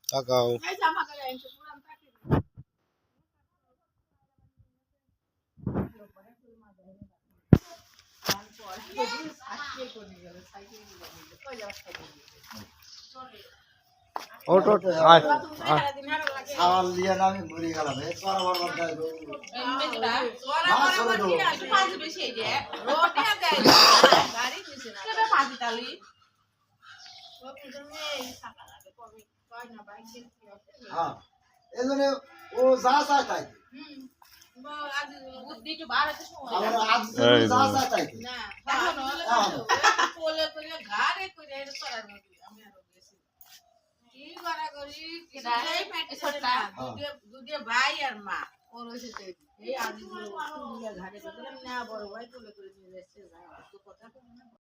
তাকাও ওট ওট আয় সাওয়াল লিয়া না আমি মরে গেলাম এই সরবর বাদ দাও মেজবা ওরা করে ঠিক আছে পাঁচ বেশি যে রোটে দেয় গাড়ি দিছে না কেন পাঁচ তালি ও তুমি টাকা লাগে কমই কয় না বাইক হ্যাঁ এজন্য ও যা চায় তাই আজ বুদ্ধি তো বাড়াতে সময় আমার আজ যা চায় তাই না কোলে করে ঘাড়ে করে এর করার মতো আমি আর গেছি কি করা করি এই পেটে ছড়া দুধে ভাই আর মা ওর হইছে এই আজ ঘাড়ে করে না বড় ভাই কোলে করে নিয়ে যাচ্ছে তো কথা তো মনে